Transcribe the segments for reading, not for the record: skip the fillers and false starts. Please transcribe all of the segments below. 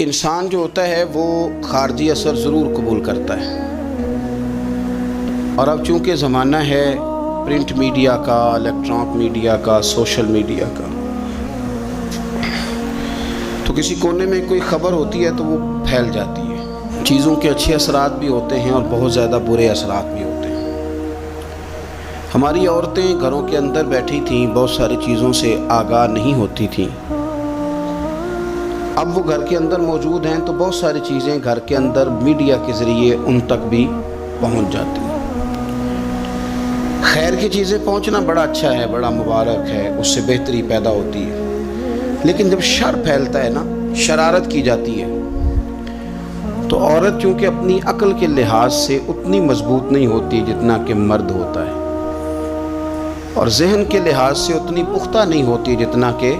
انسان جو ہوتا ہے وہ خارجی اثر ضرور قبول کرتا ہے، اور اب چونکہ زمانہ ہے پرنٹ میڈیا کا، الیکٹرانک میڈیا کا، سوشل میڈیا کا، تو کسی کونے میں کوئی خبر ہوتی ہے تو وہ پھیل جاتی ہے۔ چیزوں کے اچھے اثرات بھی ہوتے ہیں اور بہت زیادہ برے اثرات بھی ہوتے ہیں۔ ہماری عورتیں گھروں کے اندر بیٹھی تھیں، بہت ساری چیزوں سے آگاہ نہیں ہوتی تھیں۔ اب وہ گھر کے اندر موجود ہیں تو بہت ساری چیزیں گھر کے اندر میڈیا کے ذریعے ان تک بھی پہنچ جاتی ہیں۔ خیر کی چیزیں پہنچنا بڑا اچھا ہے، بڑا مبارک ہے، اس سے بہتری پیدا ہوتی ہے، لیکن جب شر پھیلتا ہے نا، شرارت کی جاتی ہے، تو عورت چونکہ اپنی عقل کے لحاظ سے اتنی مضبوط نہیں ہوتی جتنا کہ مرد ہوتا ہے، اور ذہن کے لحاظ سے اتنی پختہ نہیں ہوتی جتنا کہ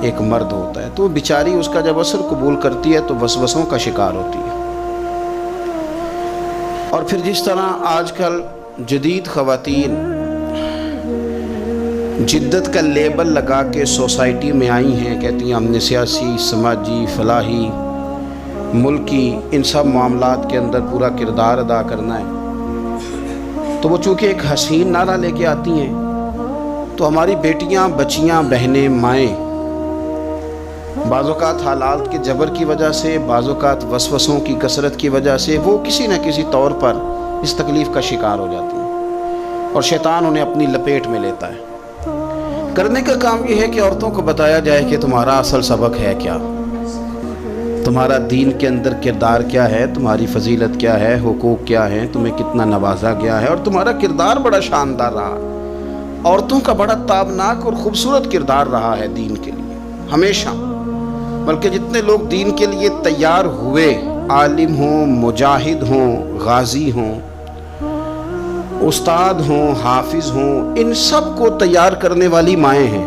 ایک مرد ہوتا ہے، تو وہ بیچاری اس کا جب اثر قبول کرتی ہے تو وسوسوں کا شکار ہوتی ہے۔ اور پھر جس طرح آج کل جدید خواتین جدت کا لیبل لگا کے سوسائٹی میں آئی ہیں، کہتی ہیں ہم نے سیاسی، سماجی، فلاحی، ملکی ان سب معاملات کے اندر پورا کردار ادا کرنا ہے، تو وہ چونکہ ایک حسین نعرہ لے کے آتی ہیں، تو ہماری بیٹیاں، بچیاں، بہنیں، مائیں بعض اوقات حالات کے جبر کی وجہ سے، بعض اوقات وسوسوں کی کثرت کی وجہ سے وہ کسی نہ کسی طور پر اس تکلیف کا شکار ہو جاتی ہیں، اور شیطان انہیں اپنی لپیٹ میں لیتا ہے۔ کرنے کا کام یہ ہے کہ عورتوں کو بتایا جائے کہ تمہارا اصل سبق ہے کیا، تمہارا دین کے اندر کردار کیا ہے، تمہاری فضیلت کیا ہے، حقوق کیا ہے، تمہیں کتنا نوازا گیا ہے، اور تمہارا کردار بڑا شاندار رہا۔ عورتوں کا بڑا تابناک اور خوبصورت کردار رہا ہے دین کے لیے ہمیشہ، بلکہ جتنے لوگ دین کے لیے تیار ہوئے، عالم ہوں، مجاہد ہوں، غازی ہوں، استاد ہوں، حافظ ہوں، ان سب کو تیار کرنے والی مائیں ہیں،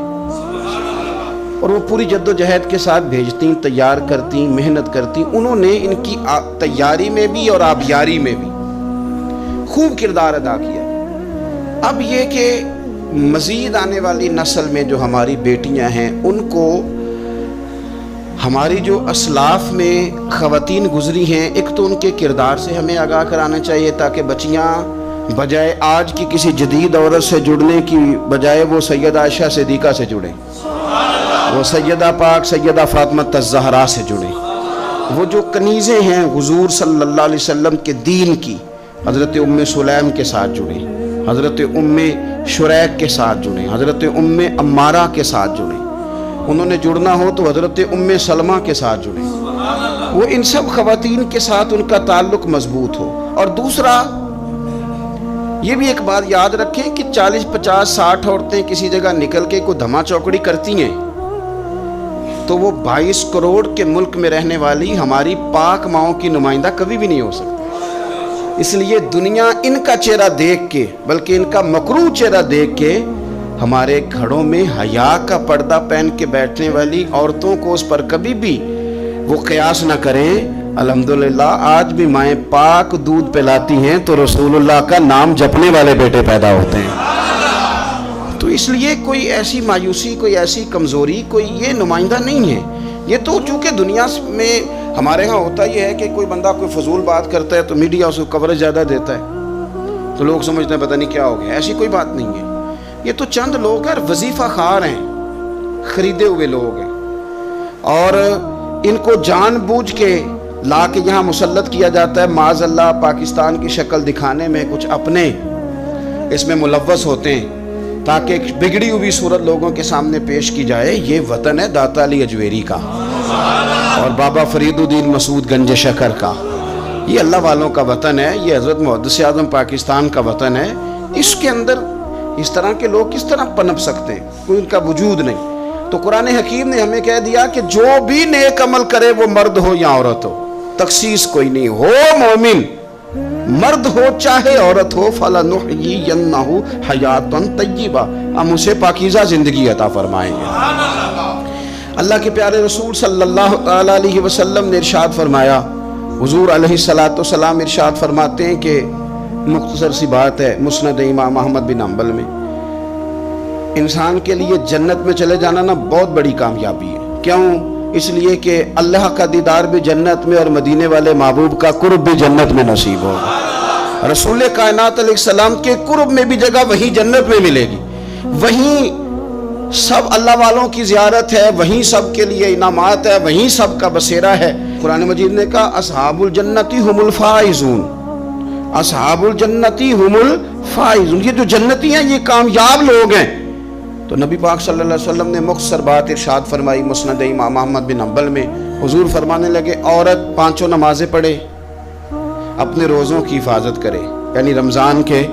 اور وہ پوری جد و جہد کے ساتھ بھیجتی، تیار کرتی، محنت کرتی۔ انہوں نے ان کی تیاری میں بھی اور آبیاری میں بھی خوب کردار ادا کیا۔ اب یہ کہ مزید آنے والی نسل میں جو ہماری بیٹیاں ہیں، ان کو ہماری جو اسلاف میں خواتین گزری ہیں، ایک تو ان کے کردار سے ہمیں آگاہ کرانا چاہیے، تاکہ بچیاں بجائے آج کی کسی جدید عورت سے جڑنے کی بجائے وہ سیدہ عائشہ صدیقہ سے جڑیں، وہ سیدہ پاک سیدہ فاطمہ الزہرا سے جڑیں، وہ جو کنیزیں ہیں حضور صلی اللہ علیہ وسلم کے دین کی، حضرت ام سلیم کے ساتھ جڑیں، حضرت ام شریک کے ساتھ جڑیں، حضرت ام عمارہ کے ساتھ جڑیں، انہوں نے جڑنا ہو تو حضرت ام سلمہ کے ساتھ جڑیں، وہ ان سب خواتین کے ساتھ ان کا تعلق مضبوط ہو۔ اور دوسرا یہ بھی ایک بات یاد رکھیں کہ 40، 50، 60 عورتیں کسی جگہ نکل کے کوئی دھما چوکڑی کرتی ہیں تو وہ 22 کروڑ کے ملک میں رہنے والی ہماری پاک ماؤں کی نمائندہ کبھی بھی نہیں ہو سکتی۔ اس لیے دنیا ان کا چہرہ دیکھ کے، بلکہ ان کا مکروہ چہرہ دیکھ کے، ہمارے گھروں میں حیا کا پردہ پہن کے بیٹھنے والی عورتوں کو اس پر کبھی بھی وہ قیاس نہ کریں۔ الحمدللہ آج بھی مائیں پاک دودھ پلاتی ہیں تو رسول اللہ کا نام جپنے والے بیٹے پیدا ہوتے ہیں۔ تو اس لیے کوئی ایسی مایوسی، کوئی ایسی کمزوری، کوئی یہ نمائندہ نہیں ہے۔ یہ تو چونکہ دنیا میں ہمارے ہاں ہوتا یہ ہے کہ کوئی بندہ کوئی فضول بات کرتا ہے تو میڈیا اس کو کوریج زیادہ دیتا ہے، تو لوگ سمجھتے ہیں پتہ نہیں کیا ہو گیا۔ ایسی کوئی بات نہیں ہے، یہ تو چند لوگ ہیں، وظیفہ خار ہیں، خریدے ہوئے لوگ ہیں، اور ان کو جان بوجھ کے لا کے یہاں مسلط کیا جاتا ہے، معاذ اللہ پاکستان کی شکل دکھانے میں کچھ اپنے اس میں ملوث ہوتے ہیں، تاکہ ایک بگڑی ہوئی صورت لوگوں کے سامنے پیش کی جائے۔ یہ وطن ہے داتا علی اجویری کا اور بابا فرید الدین مسعود گنج شکر کا، یہ اللہ والوں کا وطن ہے، یہ حضرت محدث اعظم پاکستان کا وطن ہے۔ اس کے اندر اس طرح کے لوگ کس طرح پنپ سکتے ہیں؟ کوئی ان کا وجود نہیں۔ تو قرآن حکیم نے ہمیں کہہ دیا کہ جو بھی نیک عمل کرے وہ مرد ہو یا عورت ہو، تخصیص کوئی نہیں، ہو مومن، مرد ہو چاہے عورت ہو، فَلَنُحْيِيَنَّهُ حَيَاةً طَيِّبَةً، ہم اسے پاکیزہ زندگی عطا فرمائیں گے۔ اللہ کے پیارے رسول صلی اللہ تعالیٰ علیہ وسلم نے ارشاد فرمایا، حضور علیہ السلام ارشاد فرماتے ہیں کہ مختصر سی بات ہے، مسند امام احمد بن حنبل میں، انسان کے لیے جنت میں چلے جانا نا بہت بڑی کامیابی ہے۔ کیوں؟ اس لیے کہ اللہ کا دیدار بھی جنت میں اور مدینے والے محبوب کا قرب بھی جنت میں نصیب ہوگا۔ رسول کائنات علیہ السلام کے قرب میں بھی جگہ وہیں جنت میں ملے گی، وہیں سب اللہ والوں کی زیارت ہے، وہیں سب کے لیے انعامات ہے، وہیں سب کا بسیرا ہے۔ قرآن مجید نے کہا اصحاب الجنتی ہم الفائزون، اصحاب الجنتی ہم الفائزون، یہ جو جنتی ہیں یہ کامیاب لوگ ہیں۔ تو نبی پاک صلی اللہ علیہ وسلم نے مختصر بات ارشاد فرمائی مسند امام احمد بن حنبل میں۔ حضور فرمانے لگے عورت 5 نمازیں پڑھے، اپنے روزوں کی حفاظت کرے، یعنی رمضان کے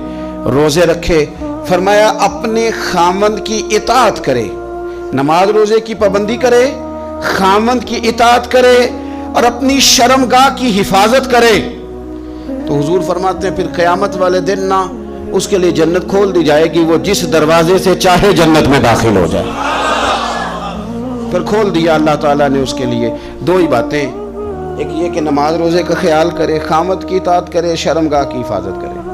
روزے رکھے، فرمایا اپنے خامند کی اطاعت کرے، نماز روزے کی پابندی کرے، خامند کی اطاعت کرے اور اپنی شرمگاہ کی حفاظت کرے، تو حضور فرماتے ہیں پھر قیامت والے دن نہ اس کے لیے جنت کھول دی جائے گی، وہ جس دروازے سے چاہے جنت میں داخل ہو جائے۔ پھر کھول دیا اللہ تعالیٰ نے اس کے لیے۔ 2 ہی باتیں، ایک یہ کہ نماز روزے کا خیال کرے، خامد کی اطاعت کرے، شرمگاہ کی حفاظت کرے،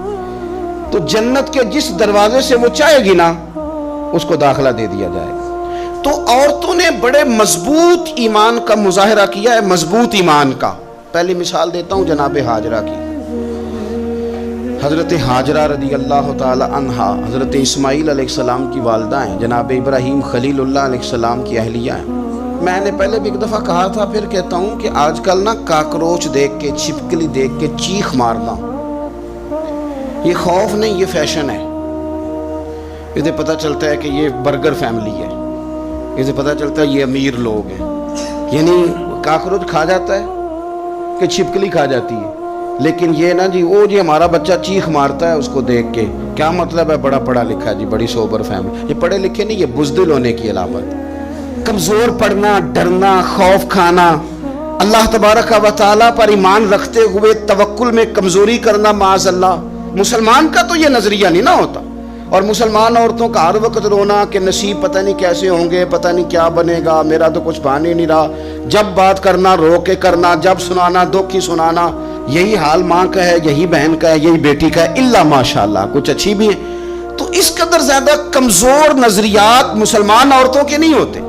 تو جنت کے جس دروازے سے وہ چاہے گی نا اس کو داخلہ دے دیا جائے گا۔ تو عورتوں نے بڑے مضبوط ایمان کا مظاہرہ کیا ہے، مضبوط ایمان کا۔ پہلی مثال دیتا ہوں جناب ہاجرہ کی۔ حضرت ہاجرہ رضی اللہ تعالی عنہا حضرت اسماعیل علیہ السلام کی والدہ ہیں، جناب ابراہیم خلیل اللہ علیہ السلام کی اہلیہ ہیں۔ میں نے پہلے بھی ایک دفعہ کہا تھا، پھر کہتا ہوں کہ آج کل نا کاکروچ دیکھ کے، چھپکلی دیکھ کے چیخ مارنا یہ خوف نہیں، یہ فیشن ہے۔ اسے پتہ چلتا ہے کہ یہ برگر فیملی ہے، اسے پتہ چلتا ہے یہ امیر لوگ ہیں۔ یعنی کاکروچ کھا جاتا ہے کہ چھپکلی کھا جاتی ہے، لیکن یہ نا جی وہ جی ہمارا بچہ چیخ مارتا ہے اس کو دیکھ کے، کیا مطلب ہے بڑا پڑھا لکھا جی، بڑی سوبر فیملی۔ یہ پڑھے لکھے نہیں، یہ بزدل ہونے کی علامت۔ کمزور پڑھنا، ڈرنا، خوف کھانا، اللہ تبارک و تعالیٰ پر ایمان رکھتے ہوئے توکل میں کمزوری کرنا، معاذ اللہ۔ مسلمان کا تو یہ نظریہ نہیں نہ ہوتا، اور مسلمان عورتوں کا ہر وقت رونا کہ نصیب پتہ نہیں کیسے ہوں گے، پتہ نہیں کیا بنے گا، میرا تو کچھ بان ہی نہیں رہا۔ جب بات کرنا رو کے کرنا، جب سنانا دکھ ہی سنانا۔ یہی حال ماں کا ہے، یہی بہن کا ہے، یہی بیٹی کا ہے، الا ماشاءاللہ کچھ اچھی بھی ہیں۔ تو اس قدر زیادہ کمزور نظریات مسلمان عورتوں کے نہیں ہوتے،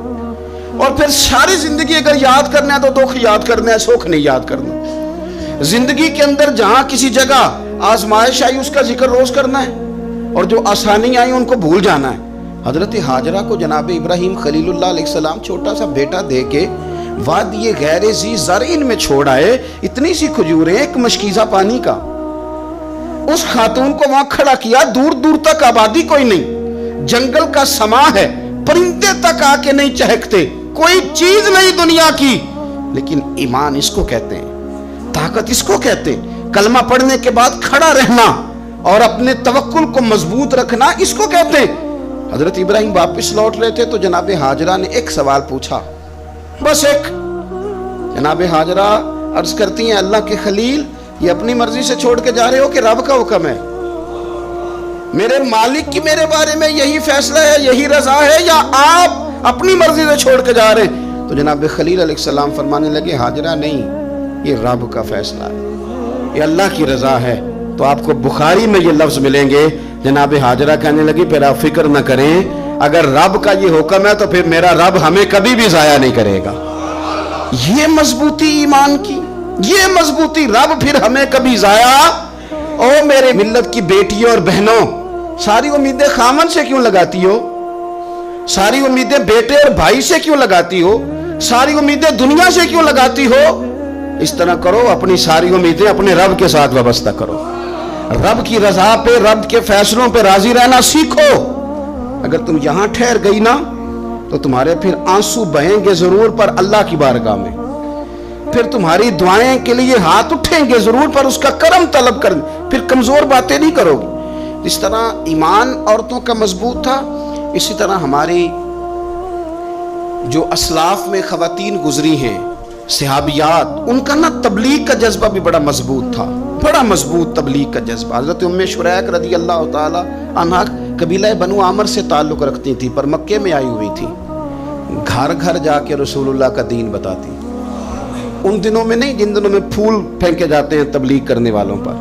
اور پھر ساری زندگی اگر یاد کرنا ہے تو دکھ یاد کرنا ہے، سکھ نہیں یاد کرنا۔ زندگی کے اندر جہاں کسی جگہ آزمائش آئی اس کا ذکر روز کرنا ہے، اور جو آسانی آئی ان کو بھول جانا ہے۔ حضرت ہاجرہ کو جناب ابراہیم خلیل اللہ علیہ السلام چھوٹا سا بیٹا دے کے وادی غیر ذی زرعین میں چھوڑ آئے، اتنی سی کھجوریں، ایک مشکیزہ پانی کا۔ اس خاتون کو وہاں کھڑا کیا، دور دور تک آبادی کوئی نہیں، جنگل کا سما ہے، پرندے تک آ کے نہیں چہکتے، کوئی چیز نہیں دنیا کی، لیکن ایمان اس کو کہتے ہیں، طاقت اس کو کہتے ہیں، کلمہ پڑھنے کے بعد کھڑا رہنا اور اپنے توکل کو مضبوط رکھنا اس کو کہتے ہیں۔ حضرت ابراہیم واپس لوٹ رہے تھے تو جناب ہاجرہ نے ایک سوال پوچھا، بس ایک۔ جناب ہاجرہ عرض کرتی ہیں اللہ کے خلیل، یہ اپنی مرضی سے چھوڑ کے جا رہے ہو کہ رب کا حکم ہے؟ میرے مالک کی میرے بارے میں یہی فیصلہ ہے، یہی رضا ہے، یا آپ اپنی مرضی سے چھوڑ کے جا رہے ہیں؟ تو جناب خلیل علیہ السلام فرمانے لگے ہاجرہ نہیں، یہ رب کا فیصلہ ہے، یہ اللہ کی رضا ہے۔ تو آپ کو بخاری میں یہ لفظ ملیں گے، جناب ہاجرہ کہنے لگی پھر آپ فکر نہ کریں، اگر رب کا یہ حکم ہے تو پھر میرا رب ہمیں کبھی بھی ضائع نہیں کرے گا۔ یہ مضبوطی ایمان کی، یہ مضبوطی، رب پھر ہمیں کبھی ضائع۔ او میرے ملت کی بیٹیوں اور بہنوں، ساری امیدیں خامن سے کیوں لگاتی ہو؟ ساری امیدیں بیٹے اور بھائی سے کیوں لگاتی ہو؟ ساری امیدیں دنیا سے کیوں لگاتی ہو؟ اس طرح کرو، اپنی ساری امیدیں اپنے رب کے ساتھ وابستہ کرو، رب کی رضا پہ، رب کے فیصلوں پہ راضی رہنا سیکھو۔ اگر تم یہاں ٹھہر گئی نا تو تمہارے پھر آنسو بہیں گے ضرور پر اللہ کی بارگاہ میں، پھر تمہاری دعائیں کے لیے ہاتھ اٹھیں گے ضرور پر اس کا کرم طلب کریں، پھر کمزور باتیں نہیں کرو گی۔ اس طرح ایمان عورتوں کا مضبوط تھا، اسی طرح ہماری جو اسلاف میں خواتین گزری ہیں، صحابیات، ان کا نا تبلیغ کا جذبہ بھی بڑا مضبوط تھا، بڑا مضبوط تبلیغ کا جذبہ۔ حضرت ام شریک رضی اللہ تعالی عنہا قبیلہ بنو عامر سے تعلق رکھتی تھی، پر مکے میں آئی ہوئی تھی، گھر گھر جا کے رسول اللہ کا دین بتاتی۔ ان دنوں میں نہیں جن دنوں میں پھول پھینکے جاتے ہیں تبلیغ کرنے والوں پر،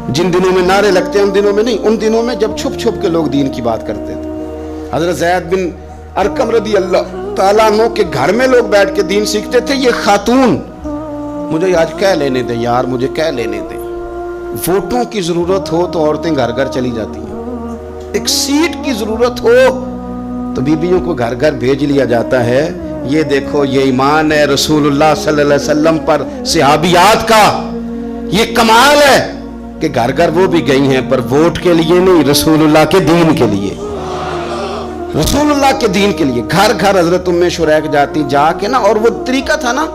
جن دنوں میں نعرے لگتے ہیں ان دنوں میں نہیں، ان دنوں میں جب چھپ چھپ کے لوگ دین کی بات کرتے تھے۔ حضرت زید بن ارقم رضی اللہ تعالیٰ عنہ کے گھر میں لوگ بیٹھ کے دین سیکھتے تھے. یہ خاتون مجھے آج کہہ لینے دیں یار, مجھے کہہ لینے دیں, ووٹوں کی ضرورت ہو تو عورتیں گھر گھر چلی جاتی ہیں, ایک سیٹ کی ضرورت ہو تو بیویوں کو گھر گھر بھیج لیا جاتا ہے. یہ دیکھو یہ ایمان ہے رسول اللہ صلی اللہ علیہ وسلم پر, صحابیات کا یہ کمال ہے کہ گھر گھر وہ بھی گئی ہیں, پر ووٹ کے لیے نہیں, رسول اللہ کے دین کے لیے, رسول اللہ کے دین کے لیے. گھر گھر حضرت ام شریک جاتی, جا کے نا, اور وہ طریقہ تھا نا,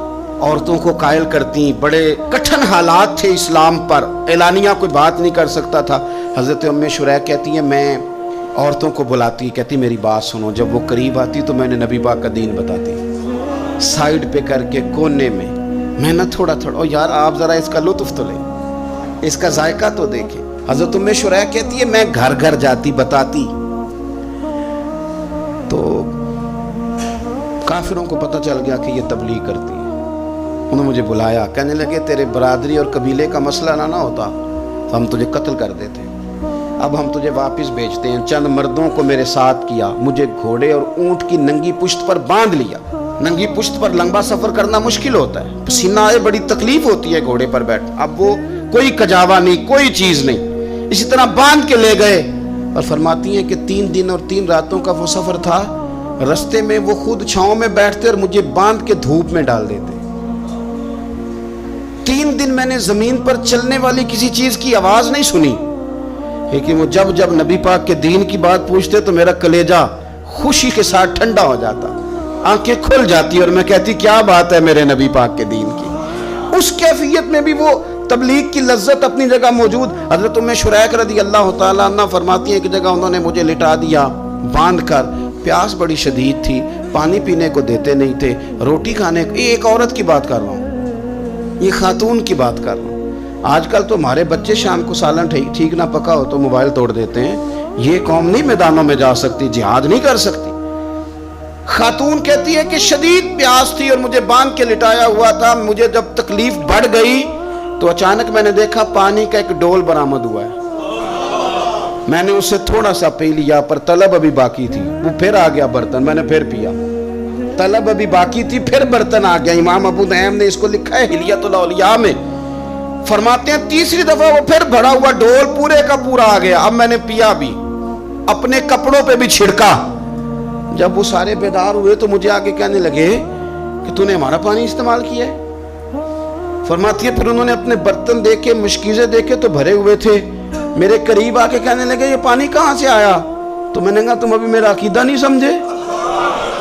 عورتوں کو قائل کرتی. بڑے کٹھن حالات تھے اسلام پر, اعلانیہ کوئی بات نہیں کر سکتا تھا. حضرت ام شریک کہتی ہیں میں عورتوں کو بلاتی, کہتی میری بات سنو. جب وہ قریب آتی تو میں نے نبی پاک کا دین بتاتی, سائیڈ پہ کر کے کونے میں نہ تھوڑا تھوڑا, یار آپ ذرا اس کا لطف تو لیں, اس کا ذائقہ تو دیکھیں. حضرت ام شریک کہتی ہے میں گھر گھر جاتی بتاتی, تو کافروں کو پتہ چل گیا کہ یہ تبلیغ کرتی ہے. انہوں نے مجھے بلایا, کہنے لگے تیرے برادری اور قبیلے کا مسئلہ نہ ہوتا تو ہم تجھے قتل کر دیتے, اب ہم تجھے واپس بھیجتے ہیں. چند مردوں کو میرے ساتھ کیا, مجھے گھوڑے اور اونٹ کی ننگی پشت پر باندھ لیا. ننگی پشت پر لمبا سفر کرنا مشکل ہوتا ہے, پسینہ آئے, بڑی تکلیف ہوتی ہے گھوڑے پر بیٹھ. اب وہ کوئی کجاوا نہیں, کوئی چیز نہیں, اسی طرح باندھ کے لے گئے. اور فرماتی ہیں کہ 3 دن اور 3 راتوں کا وہ سفر تھا. رستے میں وہ خود چھاؤں میں بیٹھتے اور مجھے باندھ کے دھوپ میں ڈال دیتے. 3 دن میں نے زمین پر چلنے والی کسی چیز کی آواز نہیں سنی, لیکن وہ جب نبی پاک کے دین کی بات پوچھتے تو میرا کلیجہ خوشی کے ساتھ ٹھنڈا ہو جاتا, آنکھیں کھل جاتی, اور میں کہتی کیا بات ہے میرے نبی پاک کے دین کی. اس کیفیت میں بھی وہ تبلیغ کی لذت اپنی جگہ موجود. حضرت ام شریک رضی اللہ تعالیٰ عنہ فرماتی ہیں کہ جگہ انہوں نے مجھے لٹا دیا باندھ کر, پیاس بڑی شدید تھی, پانی پینے کو دیتے نہیں تھے, روٹی کھانے کو, ایک عورت کی بات کر رہا ہوں, یہ خاتون کی بات کر رہا ہوں. آج کل تو ہمارے بچے شام کو سالن ٹھیک نہ پکا ہو تو موبائل توڑ دیتے ہیں. یہ قوم نہیں میدانوں میں جا سکتی, جہاد نہیں کر سکتی. خاتون کہتی ہے کہ شدید پیاس تھی اور مجھے باندھ کے لٹایا ہوا تھا. مجھے جب تکلیف بڑھ گئی تو اچانک میں نے دیکھا پانی کا ایک ڈول برآمد ہوا ہے. میں نے اسے تھوڑا سا پی لیا, پر طلب ابھی باقی تھی. وہ پھر آ گیا برتن, میں نے پھر پیا. طلب ابھی باقی تھی, پھر برتن آ گیا. امام ابو نعیم نے اس کو لکھا ہے حلیۃ الاولیاء میں, فرماتے ہیں تیسری دفعہ وہ پھر بھرا ہوا ڈول پورے کا پورا آ گیا. اب میں نے پیا بھی, اپنے کپڑوں پہ بھی چھڑکا. جب وہ سارے بیدار ہوئے تو مجھے آگے کہنے لگے کہ تو نے ہمارا پانی استعمال کیا ہے. فرماتی ہے پھر انہوں نے اپنے برتن دیکھے, مشکیزیں دیکھے تو بھرے ہوئے تھے. میرے قریب آ کے کہنے لگے یہ پانی کہاں سے آیا؟ تو میں نے کہا تم ابھی میرا عقیدہ نہیں سمجھے,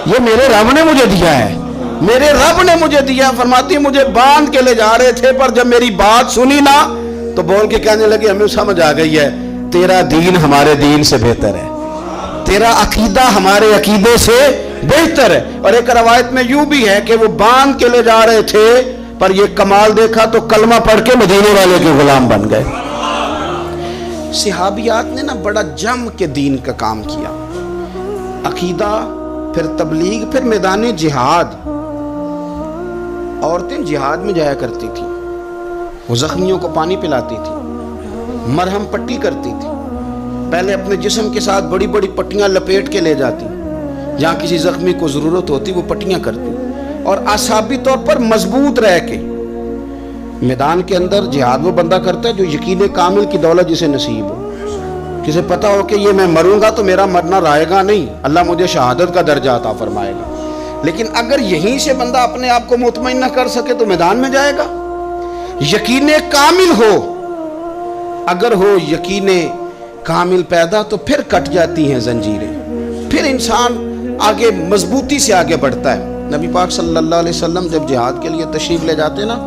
یہ میرے رب نے مجھے دیا ہے, میرے رب نے مجھے دیا. فرماتی ہے مجھے باندھ کے لے جا رہے تھے, پر جب میری بات سنی نا تو بول کے کہنے لگے ہمیں سمجھ آ گئی ہے تیرا دین ہمارے دین سے بہتر ہے, تیرا عقیدہ ہمارے عقیدے سے بہتر ہے. اور ایک روایت میں یوں بھی ہے کہ وہ باندھ کے لے جا رہے تھے, پر یہ کمال دیکھا تو کلمہ پڑھ کے مدینے والے کے غلام بن گئے. صحابیات نے نا بڑا جم کے دین کا کام کیا, عقیدہ, پھر تبلیغ, پھر میدان جہاد. عورتیں جہاد میں جایا کرتی تھی, وہ زخمیوں کو پانی پلاتی تھی, مرہم پٹی کرتی تھی. پہلے اپنے جسم کے ساتھ بڑی بڑی پٹیاں لپیٹ کے لے جاتی, جہاں کسی زخمی کو ضرورت ہوتی وہ پٹیاں کرتی, اور اعصابی طور پر مضبوط رہ کے. میدان کے اندر جہاد وہ بندہ کرتا ہے جو یقین کامل کی دولت جسے نصیب ہو, جسے پتا ہو کہ یہ میں مروں گا تو میرا مرنا رائے گا نہیں, اللہ مجھے شہادت کا درجہ عطا فرمائے گا. لیکن اگر یہیں سے بندہ اپنے آپ کو مطمئن نہ کر سکے تو میدان میں جائے گا. یقین کامل ہو, اگر ہو یقین کامل پیدا تو پھر کٹ جاتی ہیں زنجیریں, پھر انسان آگے مضبوطی سے آگے بڑھتا ہے. نبی پاک صلی اللہ علیہ وسلم جب جہاد کے لیے تشریف لے جاتے نا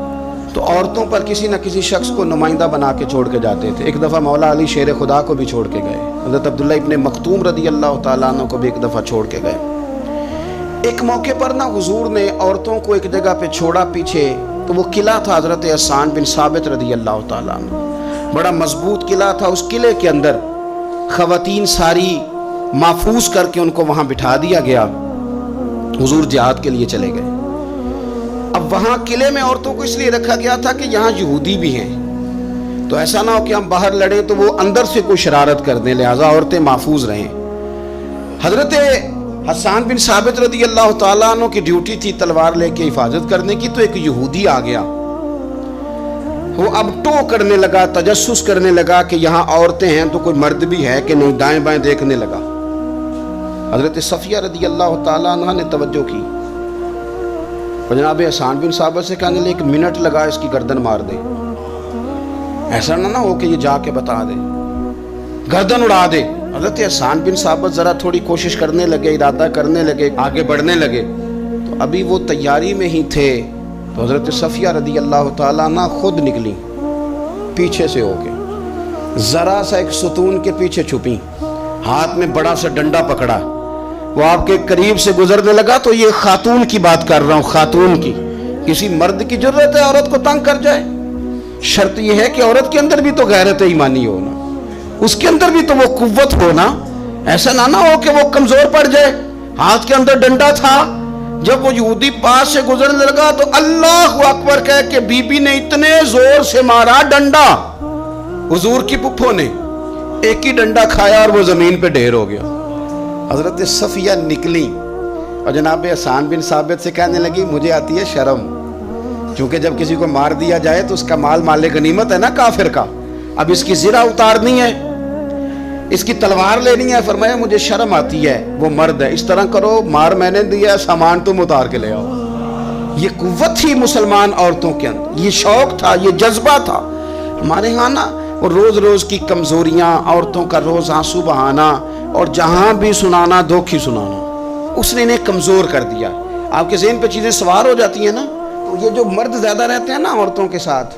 تو عورتوں پر کسی نہ کسی شخص کو نمائندہ بنا کے چھوڑ کے جاتے تھے. ایک دفعہ مولا علی شیر خدا کو بھی چھوڑ کے گئے, حضرت عبداللہ ابن مختوم رضی اللہ تعالیٰ عنہ کو بھی ایک دفعہ چھوڑ کے گئے. ایک موقع پر نا حضور نے عورتوں کو ایک جگہ پہ چھوڑا پیچھے, تو وہ قلعہ تھا حضرت حسان بن ثابت رضی اللہ تعالیٰ عنہ, بڑا مضبوط قلعہ تھا. اس قلعے کے اندر خواتین ساری محفوظ کر کے ان کو وہاں بٹھا دیا گیا. حضور جہاد کے لیے چلے گئے. اب وہاں قلعے میں عورتوں کو اس لیے رکھا گیا تھا کہ یہاں یہودی بھی ہیں, تو ایسا نہ ہو کہ ہم باہر لڑیں تو وہ اندر سے کوئی شرارت کر دیں, لہٰذا عورتیں محفوظ رہیں. حضرت حسان بن ثابت رضی اللہ تعالیٰ عنہ کی ڈیوٹی تھی تلوار لے کے حفاظت کرنے کی، تو ایک یہودی آ گیا، وہ اب ٹو کرنے لگا، تجسس کرنے لگا کہ یہاں عورتیں ہیں تو کوئی مرد بھی ہے کہ نہیں، دائیں بائیں دیکھنے لگا۔ حضرت صفیہ رضی اللہ تعالیٰ عنہ نے توجہ کی، اور جناب حسان بن ثابت سے کہنے لے 1 منٹ لگا اس کی گردن مار دے، ایسا نہ ہو کہ یہ جا کے بتا دے، گردن اڑا دے۔ حضرت حسان بن ثابت ذرا تھوڑی کوشش کرنے لگے، ارادہ کرنے لگے، آگے بڑھنے لگے، تو ابھی وہ تیاری میں ہی تھے تو حضرت صفیہ رضی اللہ تعالیٰ عنہ خود نکلی پیچھے سے ہو کے، ذرا سا ایک ستون کے پیچھے چھپی، ہاتھ میں بڑا سا ڈنڈا پکڑا، وہ آپ کے قریب سے گزرنے لگا۔ تو یہ خاتون کی بات کر رہا ہوں، خاتون کی، کسی مرد کی ضرورت ہے عورت کو تنگ کر جائے؟ شرط یہ ہے کہ عورت کے اندر بھی تو غیرت ایمانی ہونا، اس کے اندر بھی تو وہ قوت ہونا، ایسا نہ ہو کہ وہ کمزور پڑ جائے۔ ہاتھ کے اندر ڈنڈا تھا، جب وہ یہودی پاس سے گزرنے لگا تو اللہ اکبر کہہ کہ بی بی نے اتنے زور سے مارا ڈنڈا، حضور کی پھپھو نے ایک ہی ڈنڈا کھایا اور وہ زمین پہ ڈھیر ہو گیا۔ حضرت صفیہ نکلی اور جناب حسان بن ثابت سے کہنے لگی مجھے آتی ہے شرم، کیونکہ جب کسی کو مار دیا جائے تو اس کا مال مال غنیمت ہے نا کافر کا، اب اس کی زرہ اتارنی ہے، اس کی تلوار لینی ہے۔ فرمایا مجھے شرم آتی ہے، وہ مرد ہے، اس طرح کرو مار میں نے دیا، سامان تم اتار کے لے آؤ۔ یہ قوت تھی مسلمان عورتوں کے اندر، یہ شوق تھا، یہ جذبہ تھا۔ ہمارے ہاں نا وہ روز روز کی کمزوریاں، عورتوں کا روز آنسو بہانا اور جہاں بھی سنانا دکھ ہی سنانا، اس نے انہیں کمزور کر دیا۔ آپ کے ذہن پہ چیزیں سوار ہو جاتی ہیں نا، تو یہ جو مرد زیادہ رہتے ہیں نا عورتوں کے ساتھ،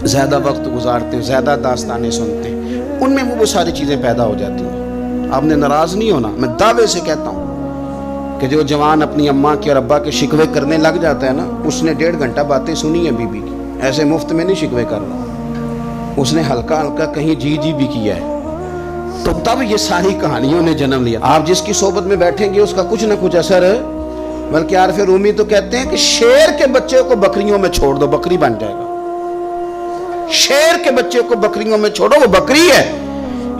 زیادہ وقت گزارتے ہیں، زیادہ داستانیں سنتے ہیں، ان میں وہ ساری چیزیں پیدا ہو جاتی ہیں۔ آپ نے ناراض نہیں ہونا، میں دعوے سے کہتا ہوں کہ جو جوان اپنی اماں کے اور ابا کے شکوے کرنے لگ جاتا ہے نا، اس نے 1.5 گھنٹہ باتیں سنی ہیں بی بی کی، ایسے مفت میں نہیں شکوے کرنا، اس نے ہلکا ہلکا کہیں جی جی بھی کیا ہے، تو تب یہ ساری کہانیوں نے جنم لیا۔ آپ جس کی صحبت میں بیٹھیں گے اس کا کچھ نہ کچھ اثر ہے، بلکہ عارف رومی تو کہتے ہیں کہ شیر کے بچے کو بکریوں میں چھوڑ دو، بکری بن جائے گا۔ شیر کے بچے کو بکریوں میں چھوڑو، وہ بکری ہے،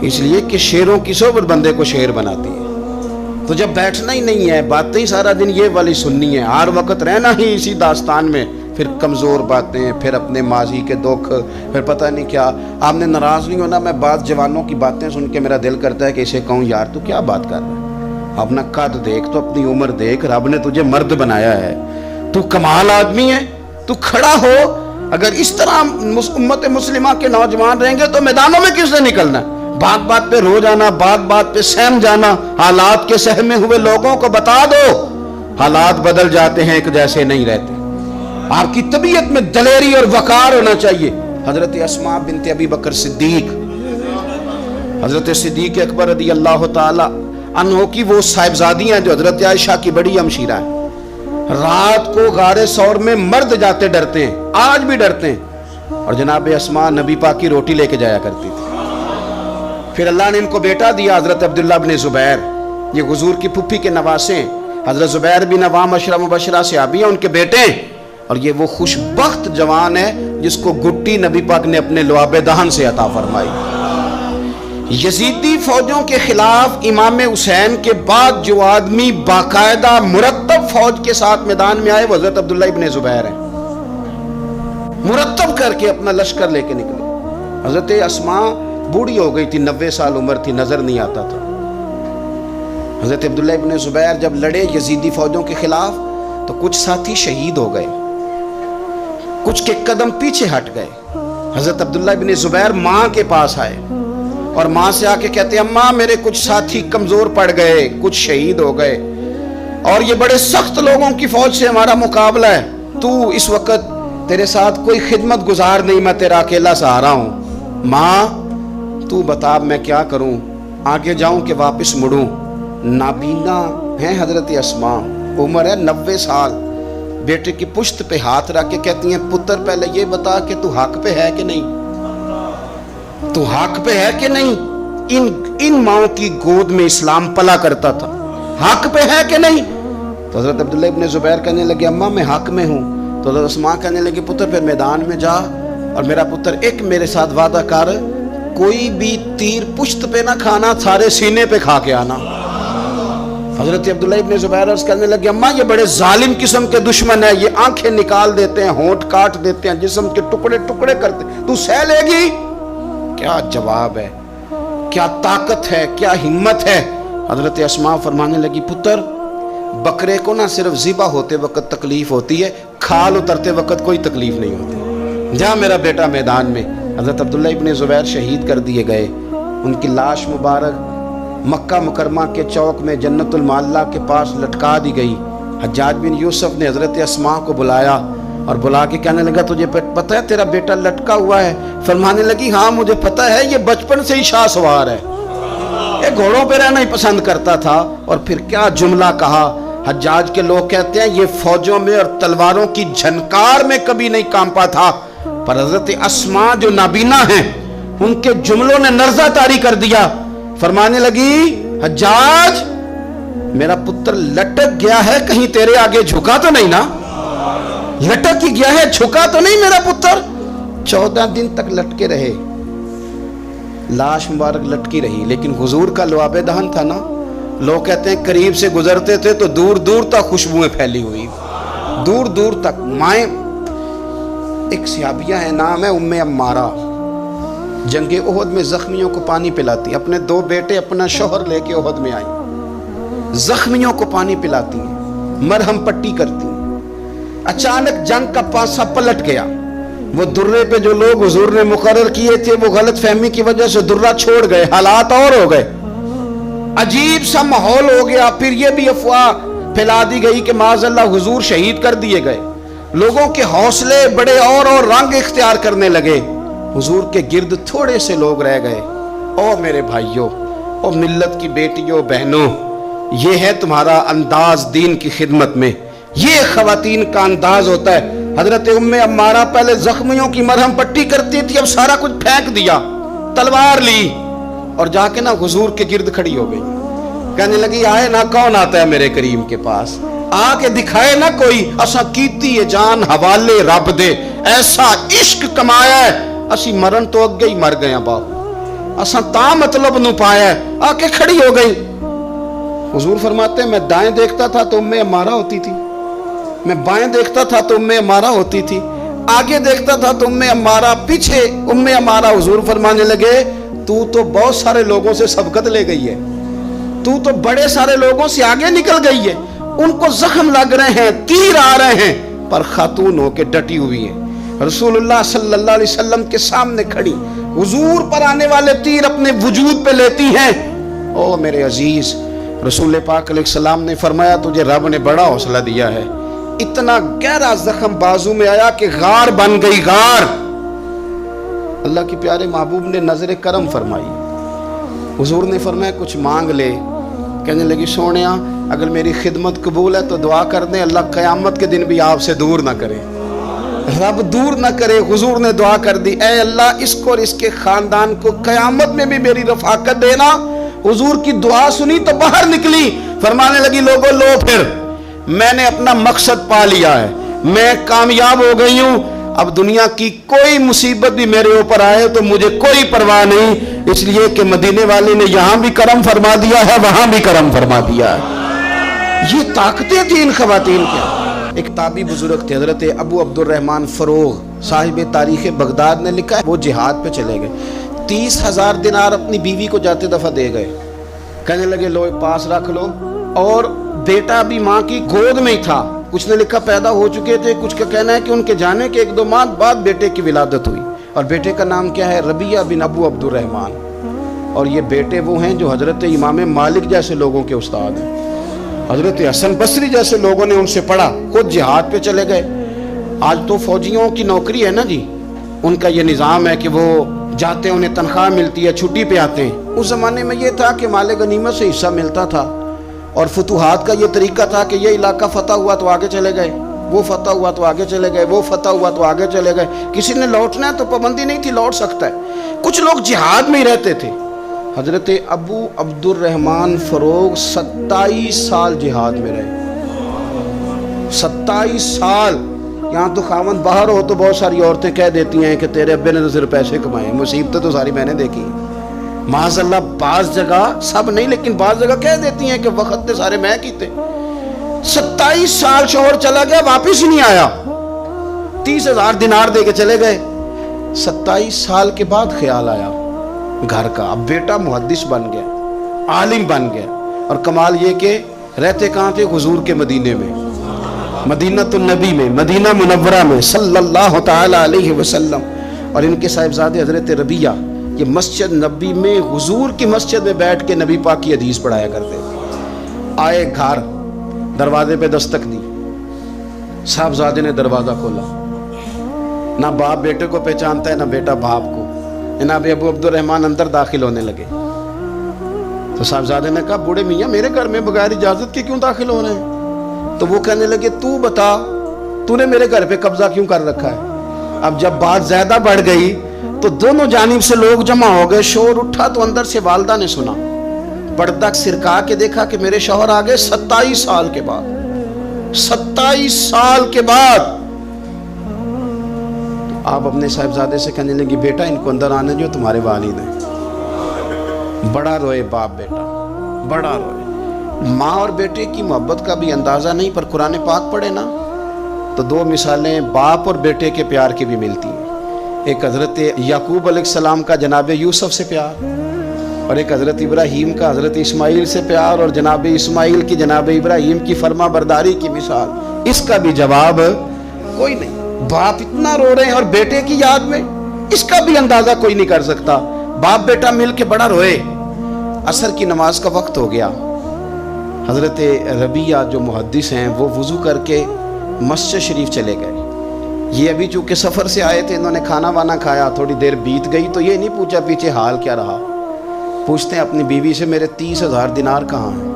اس لیے کہ شیروں کی صحبت بندے کو شیر بناتی ہے۔ تو جب بیٹھنا ہی نہیں ہے، باتیں ہی سارا دن یہ والی سننی ہے، ہر وقت رہنا ہی اسی داستان میں، پھر کمزور باتیں، پھر اپنے ماضی کے دکھ، پھر پتہ نہیں کیا۔ آپ نے ناراض نہیں ہونا، میں بعض جوانوں کی باتیں سن کے میرا دل کرتا ہے کہ اسے کہوں یار تو کیا بات کر رہا ہے، اپنا قد دیکھ، تو اپنی عمر دیکھ، رب نے تجھے مرد بنایا ہے، تو کمال آدمی ہے، تو کھڑا ہو۔ اگر اس طرح امت مسلمہ کے نوجوان رہیں گے تو میدانوں میں کس نے نکلنا ہے؟ بات بات پہ رو جانا، بات بات پہ سہم جانا، حالات کے سہمے ہوئے لوگوں کو بتا دو حالات بدل جاتے ہیں، ایک جیسے نہیں رہتے۔ آپ کی طبیعت میں دلیری اور وقار ہونا چاہیے۔ حضرت اسماء بنت ابی بکر صدیق، حضرت صدیق اکبر رضی اللہ تعالی عنہ کی وہ صاحبزادی ہیں جو حضرت عائشہ کی بڑی ہمشیرہ ہیں۔ رات کو غار ثور میں مرد جاتے ڈرتے ہیں، آج بھی ڈرتے ہیں، اور جناب اسماء نبی پاک کی روٹی لے کے جایا کرتی تھی۔ پھر اللہ نے ان کو بیٹا دیا، حضرت عبداللہ بن زبیر، یہ حضور کی پھپھی کے نواسے ہیں۔ حضرت زبیر بن عوام عشرہ مبشرہ صحابی ہیں، ان کے بیٹے ہیں، اور یہ وہ خوشبخت جوان ہے جس کو گٹی نبی پاک نے اپنے لعاب دہن سے عطا فرمائی۔ یزیدی فوجوں کے خلاف امام حسین کے بعد جو آدمی باقاعدہ مرتب فوج کے ساتھ میدان میں آئے وہ حضرت عبداللہ ابن زبیر ہیں، مرتب کر کے اپنا لشکر لے کے نکلے۔ حضرت اسماء بوڑھی ہو گئی تھی، 90 سال عمر تھی، نظر نہیں آتا تھا۔ حضرت عبداللہ ابن زبیر جب لڑے یزیدی فوجوں کے خلاف تو کچھ ساتھی شہید ہو گئے، کچھ کے قدم پیچھے ہٹ گئے۔ حضرت عبداللہ ابن زبیر ماں کے پاس آئے اور ماں سے آ کے کہتے ہیں اماں میرے کچھ ساتھی کمزور پڑ گئے، کچھ شہید ہو گئے، اور یہ بڑے سخت لوگوں کی فوج سے ہمارا مقابلہ ہے، تو اس وقت تیرے ساتھ کوئی خدمت گزار نہیں، میں تیرا اکیلا سہارا ہوں، ماں تو بتا میں کیا کروں، آگے جاؤں کہ واپس مڑوں؟ نابینا ہیں حضرت اسماء، عمر ہے 90 سال، بیٹے کی پشت پہ ہاتھ رکھ کے کہتی ہیں پتر پہلے یہ بتا کہ تو حق پہ ہے کہ نہیں، تو حق پہ ہے کہ نہیں؟ ان ماں کی گود میں اسلام پلا کرتا تھا، حق پہ ہے کہ نہیں؟ تو حضرت عبداللہ ابن زبیر کہنے لگے اماں میں حق میں ہوں۔ تو حضرت اسماء کہنے لگے پتر پھر میدان میں جا، اور میرا پتر ایک میرے ساتھ وعدہ کر، کوئی بھی تیر پشت پہ نہ کھانا، سارے سینے پہ کھا کے آنا۔ حضرت عبداللہ ابن زبیر عرض کرنے لگے اماں یہ بڑے ظالم قسم کے دشمن ہیں، یہ آنکھیں نکال دیتے ہیں، ہونٹ کاٹ دیتے ہیں، جسم کے ٹکڑے ٹکڑے کرتے ہیں، تو سہ لے گی؟ کیا جواب ہے، کیا طاقت ہے، کیا ہمت ہے۔ حضرت اسماء فرمانے لگی پتر بکرے کو نہ صرف ذبح ہوتے وقت تکلیف ہوتی ہے، کھال اترتے وقت کوئی تکلیف نہیں ہوتی۔ جا میرا بیٹا میدان میں۔ حضرت عبداللہ ابن زبیر شہید کر دیے گئے، ان کی لاش مبارک مکہ مکرمہ کے چوک میں جنت المعلیٰ کے پاس لٹکا دی گئی۔ حجاج بن یوسف نے حضرت اسماء کو بلایا اور بلا کے کہنے لگا تجھے پتہ ہے تیرا بیٹا لٹکا ہوا ہے؟ فرمانے لگی ہاں مجھے پتہ ہے، یہ بچپن سے ہی شاہ سوار ہے، یہ گھوڑوں پہ رہنا ہی پسند کرتا تھا۔ اور پھر کیا جملہ کہا، حجاج کے لوگ کہتے ہیں یہ فوجوں میں اور تلواروں کی جھنکار میں کبھی نہیں کانپا تھا، پر حضرت اسماء جو نابینا ہیں ان کے جملوں نے نرزہ طاری کر دیا۔ فرمانے لگی حجاج میرا پتر لٹک گیا ہے، کہیں تیرے آگے جھکا تو نہیں نا؟ لٹک ہی گیا ہے، جھکا تو نہیں میرا پتر؟ 14 دن تک لٹکے رہے، لاش مبارک لٹکی رہی، لیکن حضور کا لعاب دہن تھا نا، لوگ کہتے ہیں قریب سے گزرتے تھے تو دور دور تک خوشبوئیں پھیلی ہوئی، دور دور تک۔ مائیں ایک صحابیہ ہے، نام ہے ام عمارہ، جنگ احد میں زخمیوں کو پانی پلاتی، اپنے 2 بیٹے اپنا شوہر لے کے احد میں آئیں، زخمیوں کو پانی پلاتی ہیں، مرہم پٹی کرتی ہیں۔ اچانک جنگ کا پاسا پلٹ گیا، وہ درے پہ جو لوگ حضور نے مقرر کیے تھے وہ غلط فہمی کی وجہ سے درہ چھوڑ گئے، حالات اور ہو گئے، عجیب سا ماحول ہو گیا۔ پھر یہ بھی افواہ پھیلا دی گئی کہ معاذ اللہ حضور شہید کر دیے گئے، لوگوں کے حوصلے بڑے اور رنگ اختیار کرنے لگے، حضور کے گرد تھوڑے سے لوگ رہ گئے۔ او میرے بھائیوں، او ملت کی بیٹیوں بہنوں، یہ ہے تمہارا انداز دین کی خدمت میں، یہ خواتین کا انداز ہوتا ہے۔ حضرت ام عمارہ پہلے زخمیوں کی مرہم پٹی کرتی تھی، اب سارا کچھ پھینک دیا، تلوار لی اور جا کے نا حضور کے گرد کھڑی ہو گئی، کہنے لگی آئے نا کون آتا ہے میرے کریم کے پاس، آ کے دکھائے نا کوئی، اسا کیتی ہے جان حوالے رب دے، ایسا عشق کمایا ہے اسی مرن تو اگے ہی مر گیا باپ، اسا تا مطلب نو پایا ہے، آ کے کھڑی ہو گئی۔ حضور فرماتے ہیں میں دائیں دیکھتا تھا تو ام عمارہ ہوتی تھی، میں بائیں دیکھتا تھا تو ام عمارہ ہوتی تھی، آگے دیکھتا تھا تو ام عمارہ، پیچھے ام عمارہ۔ حضور فرمانے لگے تو بہت سارے لوگوں سے سبقت لے گئی ہے، تو بڑے سارے لوگوں سے آگے نکل گئی ہے، ان کو زخم لگ رہے ہیں، تیر آ رہے ہیں، پر خاتون ہو کے ڈٹی ہوئی ہے، رسول اللہ صلی اللہ علیہ وسلم کے سامنے کھڑی، حضور پر آنے والے تیر اپنے وجود پہ لیتی ہیں۔ او میرے عزیز، رسول پاک علیہ السلام نے فرمایا تجھے رب نے بڑا حوصلہ دیا ہے، اتنا گہرا زخم بازو میں آیا کہ غار بن گئی، غار۔ اللہ کے پیارے محبوب نے نظر کرم فرمائی، حضور نے فرمایا کچھ مانگ لے، کہنے لگی سونیا اگر میری خدمت قبول ہے تو دعا کر دیں اللہ قیامت کے دن بھی آپ سے دور نہ کرے، رب دور نہ کرے۔ حضور نے دعا کر دی، اے اللہ اس کو اور اس کے خاندان کو قیامت میں بھی میری رفاقت دینا۔ حضور کی دعا سنی تو باہر نکلی، فرمانے لگی لوگو لو پھر میں نے اپنا مقصد پا لیا ہے، میں کامیاب ہو گئی ہوں، اب دنیا کی کوئی مصیبت بھی میرے اوپر آئے تو مجھے کوئی پرواہ نہیں، اس لیے کہ مدینے والے نے یہاں بھی کرم فرما دیا ہے، وہاں بھی کرم فرما دیا ہے۔ یہ طاقتیں تھیں ان خواتین کے۔ ایک تابعی بزرگ تھے حضرت ابو عبد الرحمن فروغ، صاحب تاریخ بغداد نے لکھا ہے وہ جہاد پہ چلے گئے، 30,000 دینار اپنی بیوی کو جاتے دفعہ دے گئے، کہنے لگے لو پاس رکھ لو، اور بیٹا بھی ماں کی گود میں ہی تھا، کچھ نے لکھا پیدا ہو چکے تھے، کچھ کا کہنا ہے کہ ان کے جانے کے 1-2 ماہ بعد بیٹے کی ولادت ہوئی، اور بیٹے کا نام کیا ہے؟ ربیعہ بن ابو عبد الرحمن، اور یہ بیٹے وہ ہیں جو حضرت امام مالک جیسے لوگوں کے استاد ہیں، حضرت حسن بصری جیسے لوگوں نے ان سے پڑھا، خود جہاد پہ چلے گئے۔ آج تو فوجیوں کی نوکری ہے نا جی، ان کا یہ نظام ہے کہ وہ جاتے ہیں، انہیں تنخواہ ملتی ہے، چھٹی پہ آتے ہیں۔ اس زمانے میں یہ تھا کہ مال غنیمت سے حصہ ملتا تھا، اور فتوحات کا یہ طریقہ تھا کہ یہ علاقہ فتح ہوا تو آگے چلے گئے، وہ فتح ہوا تو آگے چلے گئے، وہ فتح ہوا تو آگے چلے گئے، کسی نے لوٹنا ہے تو پابندی نہیں تھی، لوٹ سکتا ہے۔ کچھ لوگ جہاد میں ہی رہتے تھے۔ حضرت ابو عبد الرحمن فروغ 27 سال جہاد میں رہے، 27 سال۔ یہاں تو خاوند باہر ہو تو بہت ساری عورتیں کہہ دیتی ہیں کہ تیرے ابے نے تو صرف پیسے کمائے، مصیبتیں تو ساری میں نے دیکھی، معاذ اللہ بعض جگہ، سب نہیں لیکن بعض جگہ کہہ دیتی ہیں کہ وقت تے سارے میں کیتے۔ 27 سال شوہر چلا گیا، واپس ہی نہیں آیا، 30,000 دینار دے کے چلے گئے۔ 27 سال کے بعد خیال آیا گھر کا، اب بیٹا محدث بن گیا، عالم بن گیا، اور کمال یہ کہ رہتے کہاں تھے؟ حضور کے مدینے میں، مدینہ النبی میں، مدینہ منورہ میں صلی اللہ تعالی علیہ وسلم۔ اور ان کے صاحبزادے حضرت ربیہ یہ مسجد نبی میں، حضور کی مسجد میں بیٹھ کے نبی پاک کی حدیث پڑھایا کرتے۔ آئے گھر، دروازے پہ دستک دی، صاحبزادے نے دروازہ کھولا، نہ باپ بیٹے کو پہچانتا ہے نہ بیٹا باپ کو۔ جناب ابو عبد الرحمن اندر داخل ہونے لگے تو صاحبزادے نے کہا بوڑھے میاں میرے گھر میں بغیر اجازت کے کیوں داخل ہو رہے ہیں؟ تو وہ کہنے لگے تو بتا، تو نے میرے گھر پہ قبضہ کیوں کر رکھا ہے؟ اب جب بات زیادہ بڑھ گئی تو دونوں جانب سے لوگ جمع ہو گئے، شور اٹھا تو اندر سے والدہ نے سنا، پردہ سرکا کے دیکھا کہ میرے شوہر آ گئے 27 سال کے بعد، 27 سال کے بعد۔ آپ اپنے صاحبزادے سے کہنے لگی بیٹا ان کو اندر آنے جو تمہارے والد ہیں۔ بڑا روئے باپ بیٹا، بڑا روئے۔ ماں اور بیٹے کی محبت کا بھی اندازہ نہیں، پر قرآن پاک پڑھے نا تو دو مثالیں باپ اور بیٹے کے پیار کی بھی ملتی ہیں۔ ایک حضرت یعقوب علیہ السلام کا جناب یوسف سے پیار، اور ایک حضرت ابراہیم کا حضرت اسماعیل سے پیار، اور جناب اسماعیل کی جناب ابراہیم کی فرما برداری کی مثال، اس کا بھی جواب کوئی نہیں۔ باپ اتنا رو رہے ہیں اور بیٹے کی یاد میں، اس کا بھی اندازہ کوئی نہیں کر سکتا۔ باپ بیٹا مل کے بڑا روئے۔ عصر کی نماز کا وقت ہو گیا، حضرت ربیہ جو محدث ہیں وہ وضو کر کے مسجد شریف چلے گئے۔ یہ ابھی چونکہ سفر سے آئے تھے، انہوں نے کھانا وانا کھایا، تھوڑی دیر بیت گئی تو یہ نہیں پوچھا پیچھے حال کیا رہا، پوچھتے ہیں اپنی بیوی سے میرے 30,000 دینار کہاں ہیں؟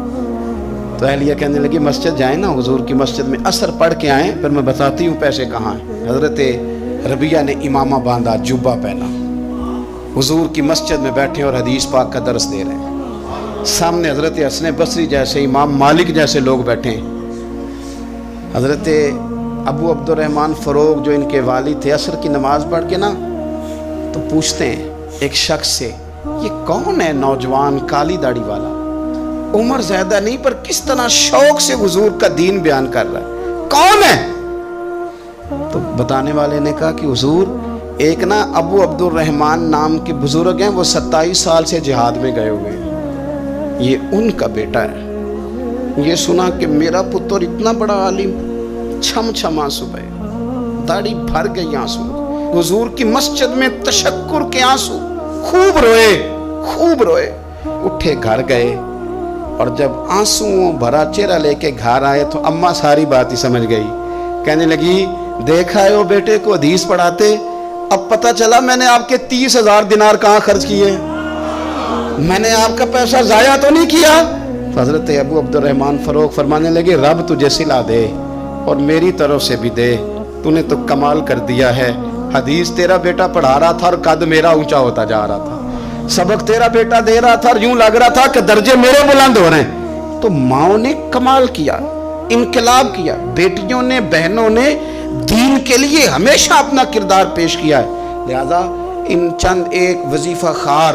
تو اہلیہ کہنے لگی مسجد جائیں نا، حضور کی مسجد میں عصر پڑھ کے آئیں، پھر میں بتاتی ہوں پیسے کہاں ہیں۔ حضرت ربیہ نے امامہ باندھا، جبہ پہنا، حضور کی مسجد میں بیٹھے اور حدیث پاک کا درس دے رہے ہیں۔ سامنے حضرت حسن بصری جیسے، امام مالک جیسے لوگ بیٹھے ہیں۔ حضرت ابو عبد الرحمن فروغ جو ان کے والد تھے، عصر کی نماز پڑھ کے نا تو پوچھتے ہیں ایک شخص سے یہ کون ہے نوجوان کالی داڑھی والا، عمر زیادہ نہیں پر کس طرح شوق سے حضور کا دین بیان کر رہا ہے، کون ہے؟ تو بتانے والے نے کہا کہ حضور ایک نا ابو عبد الرحمن نام کے بزرگ ہیں، وہ 27 سال سے جہاد میں گئے ہوئے ہیں، یہ ان کا بیٹا ہے۔ یہ سنا کہ میرا پتر اتنا بڑا عالم، چھم چھم آنسو بہے، داڑھی بھر گئی آنسو، حضور کی مسجد میں تشکر کے آنسو، خوب روئے، خوب روئے۔ اٹھے گھر گئے، اور جب آنسوؤں بھرا چہرہ لے کے گھر آئے تو اماں ساری بات ہی سمجھ گئی، کہنے لگی دیکھا ہے وہ بیٹے کو حدیث پڑھاتے، اب پتہ چلا میں نے آپ کے 30,000 دینار کہاں خرچ کیے، میں نے آپ کا پیسہ ضائع تو نہیں کیا۔ حضرت ابو عبد الرحمن فروغ فرمانے لگے رب تجھے صلہ دے اور میری طرف سے بھی دے، تو نے تو کمال کر دیا ہے۔ حدیث تیرا بیٹا پڑھا رہا تھا اور قد میرا اونچا ہوتا جا رہا تھا، سبق تیرا بیٹا دے رہا تھا اور یوں لگ رہا تھا کہ درجے میرے بلند ہو رہے ہیں۔ تو ماؤں نے کمال کیا، انقلاب کیا، بیٹیوں نے بہنوں نے دین کے لیے ہمیشہ اپنا کردار پیش کیا ہے۔ لہذا ان چند ایک وظیفہ خار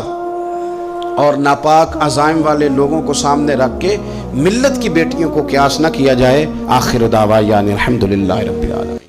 اور ناپاک عزائم والے لوگوں کو سامنے رکھ کے ملت کی بیٹیوں کو قیاس نہ کیا جائے۔ آخر دعوانا الحمدللہ رب العالمین۔